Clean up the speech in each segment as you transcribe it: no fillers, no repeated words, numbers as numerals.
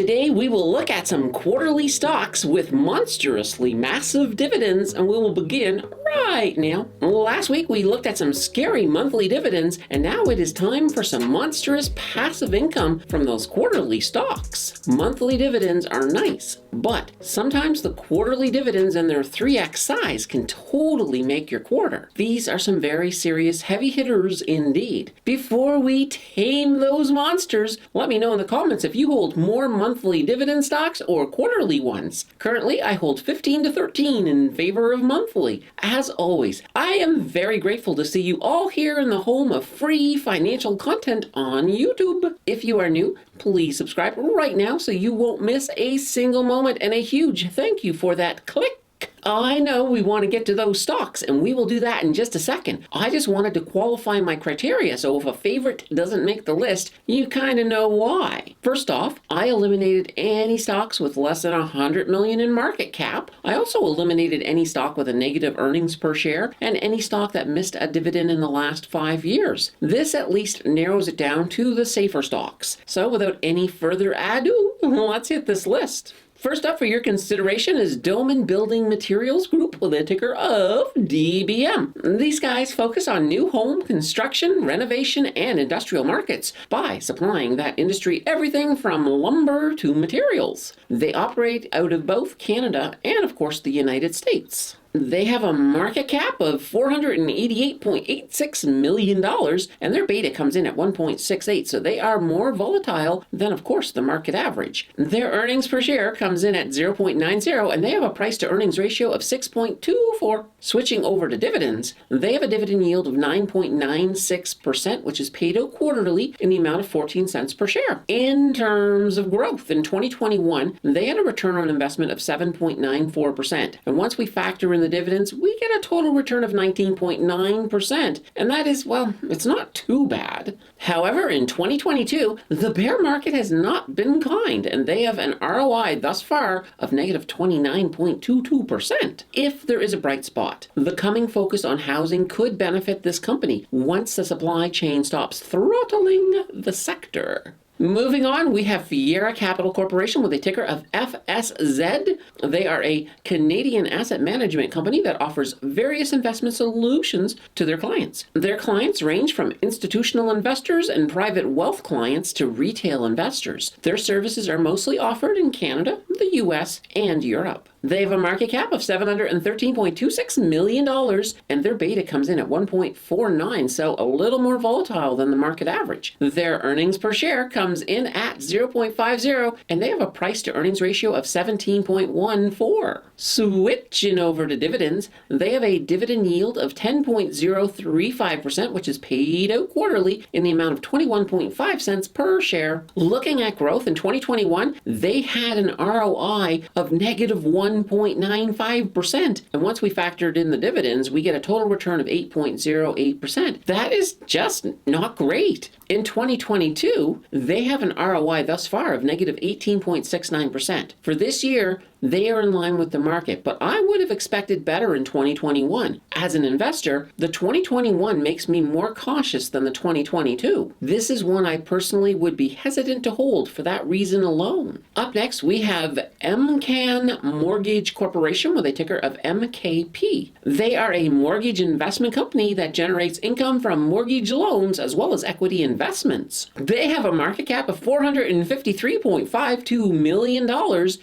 Today we will look at some quarterly stocks with monstrously massive dividends, and we will begin right now. Last week we looked at some scary monthly dividends, and now it is time for some monstrous passive income from those quarterly stocks. Monthly dividends are nice, but sometimes the quarterly dividends and their 3x size can totally make your quarter. These are some very serious heavy hitters indeed. Before we tame those monsters, let me know in the comments if you hold more monthly dividend stocks or quarterly ones. Currently, I hold 15 to 13 in favor of monthly. As always, I am very grateful to see you all here in the home of free financial content on YouTube. If you are new, please subscribe right now so you won't miss a single moment, and a huge thank you for that click. I know we want to get to those stocks, and we will do that in just a second. I just wanted to qualify my criteria, so if a favorite doesn't make the list, you kind of know why. First off, I eliminated any stocks with less than 100 million in market cap. I also eliminated any stock with a negative earnings per share and any stock that missed a dividend in the last 5 years. This at least narrows it down to the safer stocks. So without any further ado, let's hit this list. First up for your consideration is Doman Building Materials Group with a ticker of DBM. These guys focus on new home construction, renovation, and industrial markets by supplying that industry everything from lumber to materials. They operate out of both Canada and, of course, the United States. They have a market cap of $488.86 million, and their beta comes in at 1.68, so they are more volatile than, of course, the market average. Their earnings per share comes in at 0.90, and they have a price to earnings ratio of 6.24. Switching over to dividends, they have a dividend yield of 9.96%, which is paid out quarterly in the amount of 14 cents per share. In terms of growth, in 2021, they had a return on investment of 7.94%, and once we factor in the dividends, we get a total return of 19.9%. And that is, well, it's not too bad. However, in 2022, the bear market has not been kind, and they have an ROI thus far of negative 29.22%. If there is a bright spot, the coming focus on housing could benefit this company once the supply chain stops throttling the sector. Moving on, we have Fiera Capital Corporation with a ticker of FSZ. They are a Canadian asset management company that offers various investment solutions to their clients. Their clients range from institutional investors and private wealth clients to retail investors. Their services are mostly offered in Canada, the US, and Europe. They have a market cap of $713.26 million, and their beta comes in at 1.49, so a little more volatile than the market average. Their earnings per share comes in at 0.50, and they have a price to earnings ratio of 17.14. Switching over to dividends, they have a dividend yield of 10.035%, which is paid out quarterly in the amount of 21.5 cents per share. Looking at growth in 2021, they had an ROI of negative 1.95%. And once we factored in the dividends, we get a total return of 8.08%. That is just not great. In 2022, they have an ROI thus far of negative 18.69%. For this year, they are in line with the market, but I would have expected better in 2021. As an investor, the 2021 makes me more cautious than the 2022. This is one I personally would be hesitant to hold for that reason alone. Up next, we have MCAN Mortgage Corporation with a ticker of MKP. They are a mortgage investment company that generates income from mortgage loans as well as equity investments. They have a market cap of $453.52 million,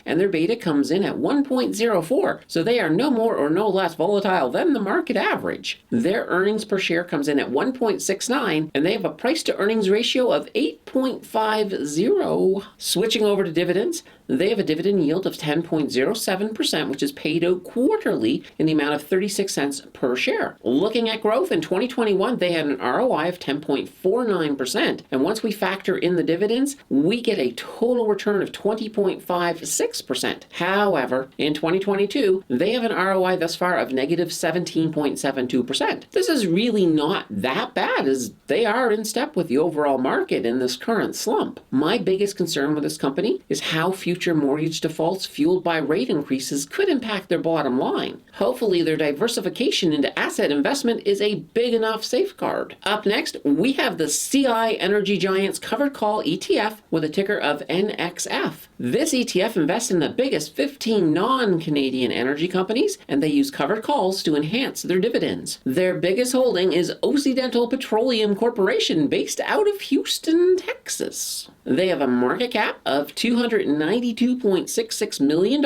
and their beta comes in at 1.04, so they are no more or no less volatile than the market average. Their earnings per share comes in at 1.69, and they have a price to earnings ratio of 8.50. Switching over to dividends, they have a dividend yield of 10.07%, which is paid out quarterly in the amount of 36 cents per share. Looking at growth in 2021, they had an ROI of 10.49%, and once we factor in the dividends, we get a total return of 20.56%. However, in 2022, they have an ROI thus far of negative 17.72%. This is really not that bad, as they are in step with the overall market in this current slump. My biggest concern with this company is how future mortgage defaults fueled by rate increases could impact their bottom line. Hopefully, their diversification into asset investment is a big enough safeguard. Up next, we have the CI Energy Giants Covered Call ETF with a ticker of NXF. This ETF invests in the biggest 15 non-Canadian energy companies, and they use covered calls to enhance their dividends. Their biggest holding is Occidental Petroleum Corporation, based out of Houston, Texas. They have a market cap of $292.66 million,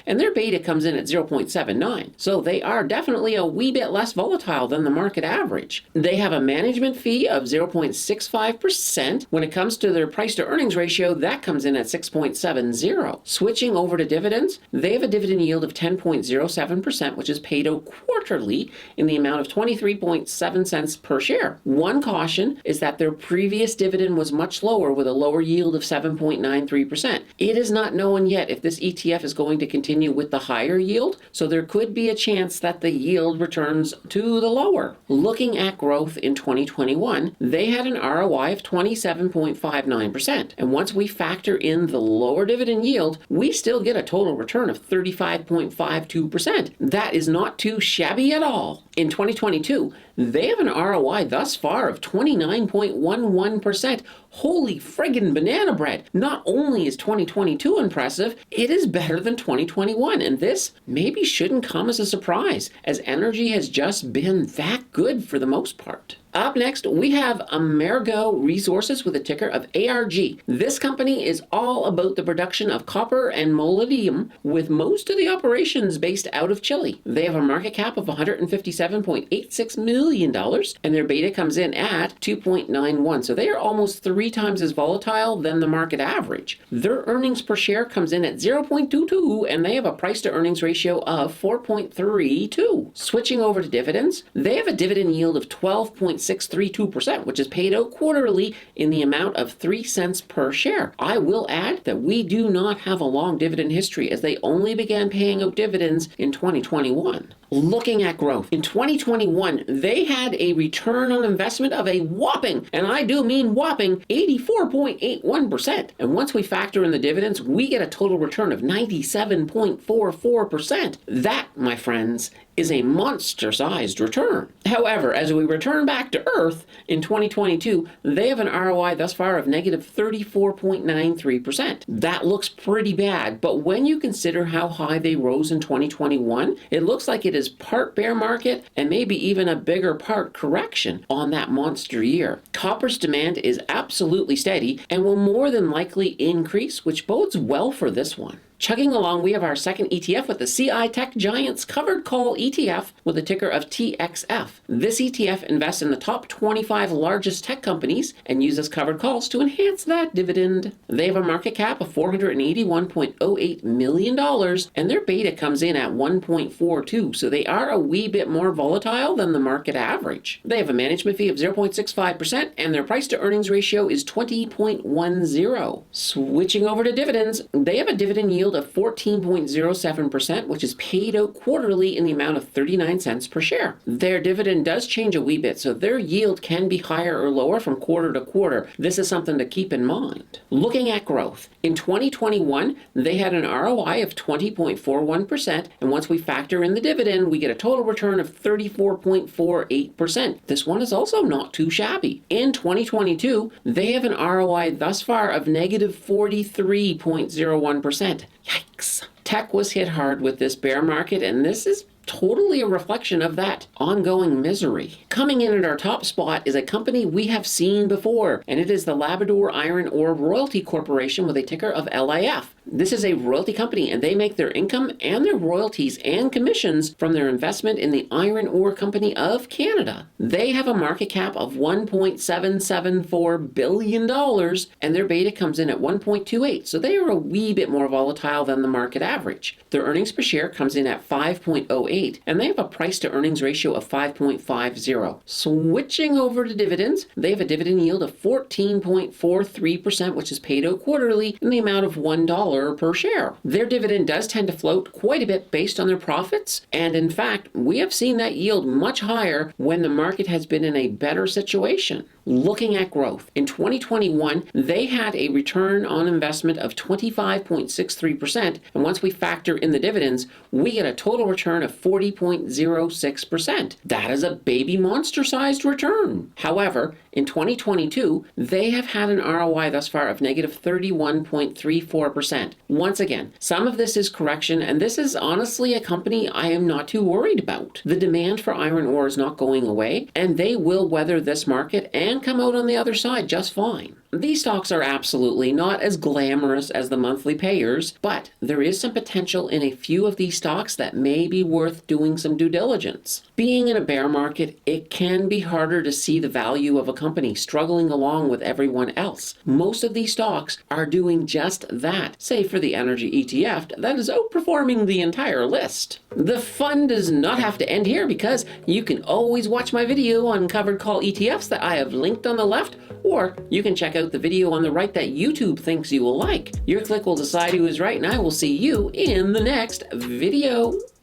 and their beta comes in at 0.79. So they are definitely a wee bit less volatile than the market average. They have a management fee of 0.65%. When it comes to their price to earnings ratio, that comes in at 6.70. Switching over to dividends, they have a dividend yield of 10.07%, which is paid out quarterly in the amount of 23.7 cents per share. One caution is that their previous dividend was much lower, with a lower yield of 7.93%. It is not known yet if this ETF is going to continue with the higher yield, so there could be a chance that the yield returns to the lower. Looking at growth in 2021, they had an ROI of 27.59%. And once we factor in the lower dividend yield, we still get a total return of 35.52%. That is not too shabby at all. In 2022, they have an ROI thus far of 29.11%. Holy friggin' banana bread. Not only is 2022 impressive, it is better than 2021. And this maybe shouldn't come as a surprise, as energy has just been that good for the most part. Up next, we have Amerigo Resources with a ticker of ARG. This company is all about the production of copper and molybdenum, with most of the operations based out of Chile. They have a market cap of $157.86 million, and their beta comes in at 2.91. So they are almost 3 times as volatile than the market average. Their earnings per share comes in at 0.22, and they have a price to earnings ratio of 4.32. Switching over to dividends, they have a dividend yield of 12.632%, which is paid out quarterly in the amount of 3 cents per share. I will add that we do not have a long dividend history, as they only began paying out dividends in 2021. Looking at growth, in 2021, they had a return on investment of a whopping, and I do mean whopping, 84.81%. And once we factor in the dividends, we get a total return of 97.44%. That, my friends, is a monster-sized return. However, as we return back to Earth, in 2022, they have an ROI thus far of negative 34.93%. That looks pretty bad, but when you consider how high they rose in 2021, it looks like it is part bear market and maybe even a bigger part correction on that monster year. Copper's demand is absolutely steady and will more than likely increase, which bodes well for this one. Chugging along, we have our second ETF with the CI Tech Giants Covered Call ETF with a ticker of TXF. This ETF invests in the top 25 largest tech companies and uses covered calls to enhance that dividend. They have a market cap of $481.08 million, and their beta comes in at 1.42, so they are a wee bit more volatile than the market average. They have a management fee of 0.65%, and their price to earnings ratio is 20.10. Switching over to dividends, they have a dividend yield of 14.07%, which is paid out quarterly in the amount of 39 cents per share. Their dividend does change a wee bit, so their yield can be higher or lower from quarter to quarter. This is something to keep in mind. Looking at growth, in 2021, they had an ROI of 20.41%, and once we factor in the dividend, we get a total return of 34.48%. This one is also not too shabby. In 2022, they have an ROI thus far of negative 43.01%. Yikes. Tech was hit hard with this bear market, and this is totally a reflection of that ongoing misery. Coming in at our top spot is a company we have seen before, and it is the Labrador Iron Ore Royalty Corporation with a ticker of LIF. This is a royalty company, and they make their income and their royalties and commissions from their investment in the Iron Ore Company of Canada. They have a market cap of $1.774 billion, and their beta comes in at 1.28, so they are a wee bit more volatile than the market average. Their earnings per share comes in at 5.08, 6.8, and they have a price to earnings ratio of 5.50. Switching over to dividends, they have a dividend yield of 14.43%, which is paid out quarterly in the amount of $1 per share. Their dividend does tend to float quite a bit based on their profits, and in fact, we have seen that yield much higher when the market has been in a better situation. Looking at growth, in 2021, they had a return on investment of 25.63%, and once we factor in the dividends, we get a total return of 40.06%. That is a baby monster-sized return. However, in 2022, they have had an ROI thus far of negative 31.34%. Once again, some of this is correction, and this is honestly a company I am not too worried about. The demand for iron ore is not going away, and they will weather this market and come out on the other side just fine. These stocks are absolutely not as glamorous as the monthly payers, but there is some potential in a few of these stocks that may be worth doing some due diligence. Being in a bear market, it can be harder to see the value of a company struggling along with everyone else. Most of these stocks are doing just that, save for the energy ETF that is outperforming the entire list. The fun does not have to end here because you can always watch my video on covered call ETFs that I have linked on the left, or you can check out the video on the right that YouTube thinks you will like. Your click will decide who is right, and I will see you in the next video.